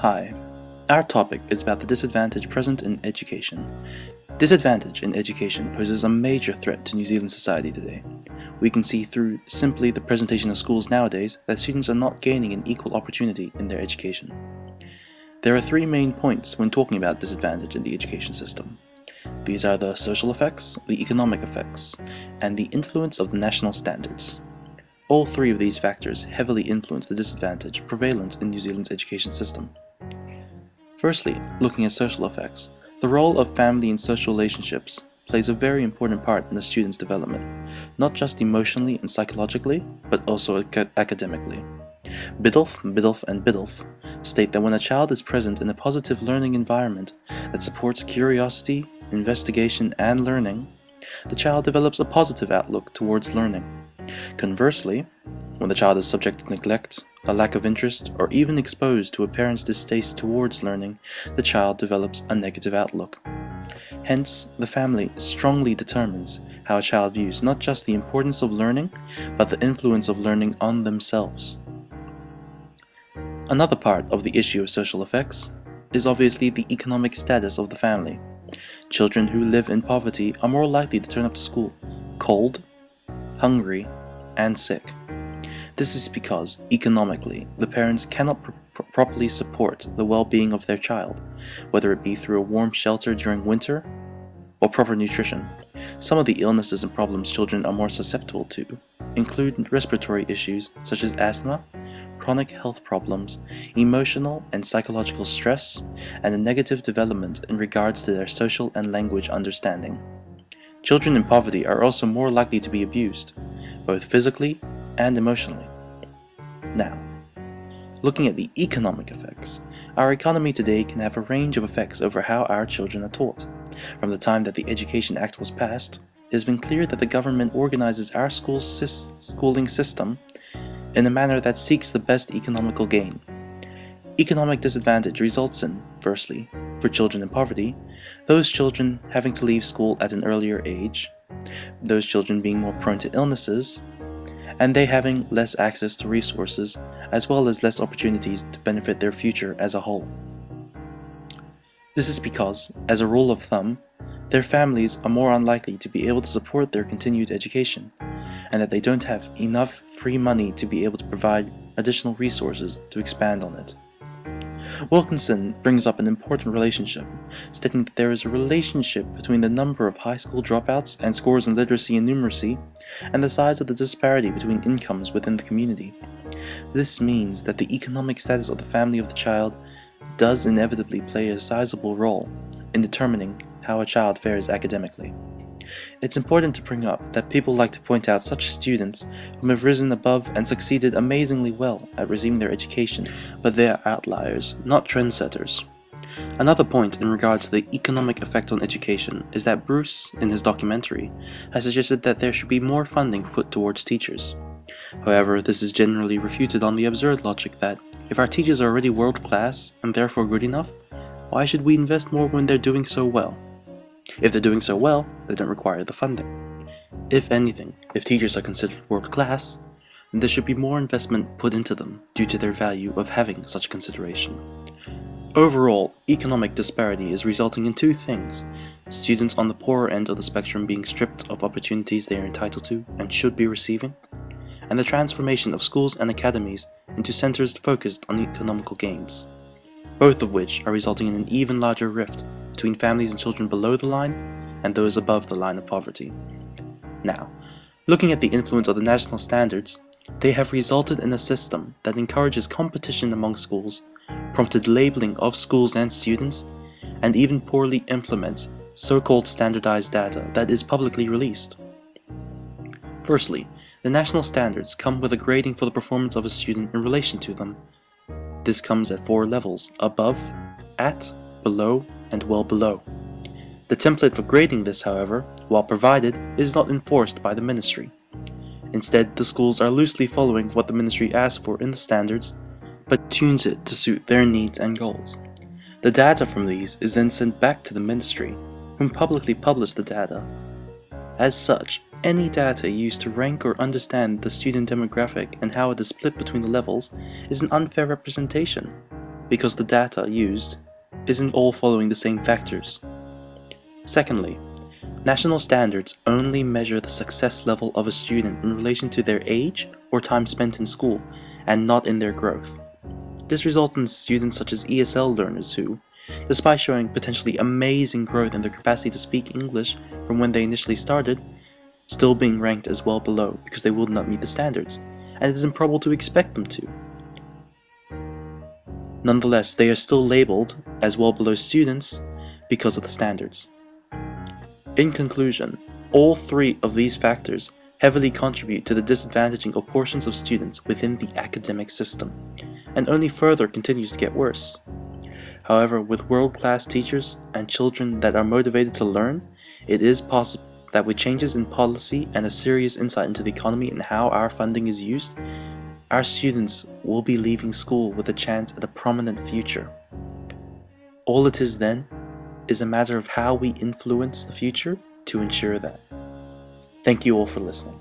Hi, our topic is about the disadvantage present in education. Disadvantage in education poses a major threat to New Zealand society today. We can see through simply the presentation of schools nowadays that students are not gaining an equal opportunity in their education. There are three main points when talking about disadvantage in the education system. These are the social effects, the economic effects, and the influence of the national standards. All three of these factors heavily influence the disadvantage prevalent in New Zealand's education system. Firstly, looking at social effects, the role of family and social relationships plays a very important part in a student's development, not just emotionally and psychologically, but also academically. Biddulph, and Biddulph state that when a child is present in a positive learning environment that supports curiosity, investigation, and learning, the child develops a positive outlook towards learning. Conversely, when the child is subject to neglect, a lack of interest, or even exposed to a parent's distaste towards learning, the child develops a negative outlook. Hence, the family strongly determines how a child views not just the importance of learning, but the influence of learning on themselves. Another part of the issue of social effects is obviously the economic status of the family. Children who live in poverty are more likely to turn up to school cold, hungry, and sick. This is because, economically, the parents cannot properly support the well-being of their child, whether it be through a warm shelter during winter or proper nutrition. Some of the illnesses and problems children are more susceptible to include respiratory issues such as asthma, chronic health problems, emotional and psychological stress, and a negative development in regards to their social and language understanding. Children in poverty are also more likely to be abused, both physically and emotionally. Now, looking at the economic effects, our economy today can have a range of effects over how our children are taught. From the time that the Education Act was passed, it has been clear that the government organizes our schooling system in a manner that seeks the best economical gain. Economic disadvantage results in, firstly, for children in poverty, those children having to leave school at an earlier age, those children being more prone to illnesses, and they having less access to resources, as well as less opportunities to benefit their future as a whole. This is because, as a rule of thumb, their families are more unlikely to be able to support their continued education, and that they don't have enough free money to be able to provide additional resources to expand on it. Wilkinson brings up an important relationship, stating that there is a relationship between the number of high school dropouts and scores in literacy and numeracy, and the size of the disparity between incomes within the community. This means that the economic status of the family of the child does inevitably play a sizable role in determining how a child fares academically. It's important to bring up that people like to point out such students who have risen above and succeeded amazingly well at receiving their education, but they are outliers, not trendsetters. Another point in regards to the economic effect on education is that Bruce, in his documentary, has suggested that there should be more funding put towards teachers. However, this is generally refuted on the absurd logic that, if our teachers are already world-class and therefore good enough, why should we invest more when they're doing so well? If they're doing so well, they don't require the funding. If anything, if teachers are considered world-class, then there should be more investment put into them due to their value of having such consideration. Overall, economic disparity is resulting in two things: students on the poorer end of the spectrum being stripped of opportunities they are entitled to and should be receiving, and the transformation of schools and academies into centers focused on economical gains, both of which are resulting in an even larger rift between families and children below the line and those above the line of poverty. Now, looking at the influence of the national standards, they have resulted in a system that encourages competition among schools, prompted labeling of schools and students, and even poorly implements so-called standardized data that is publicly released. Firstly, the national standards come with a grading for the performance of a student in relation to them. This comes at 4 levels: above, at, below, and well below. The template for grading this, however, while provided, is not enforced by the ministry. Instead, the schools are loosely following what the ministry asks for in the standards, but tunes it to suit their needs and goals. The data from these is then sent back to the ministry, whom publicly publish the data. As such, any data used to rank or understand the student demographic and how it is split between the levels is an unfair representation. because the data used isn't all following the same factors. Secondly, national standards only measure the success level of a student in relation to their age or time spent in school, and not in their growth. This results in students such as ESL learners who, despite showing potentially amazing growth in their capacity to speak English from when they initially started, still being ranked as well below because they will not meet the standards, and it is improbable to expect them to. Nonetheless, they are still labeled as well below students because of the standards. In conclusion, all three of these factors heavily contribute to the disadvantaging of portions of students within the academic system, and only further continues to get worse. However, with world-class teachers and children that are motivated to learn, it is possible that with changes in policy and a serious insight into the economy and how our funding is used, our students will be leaving school with a chance at a prominent future. All it is then is a matter of how we influence the future to ensure that. Thank you all for listening.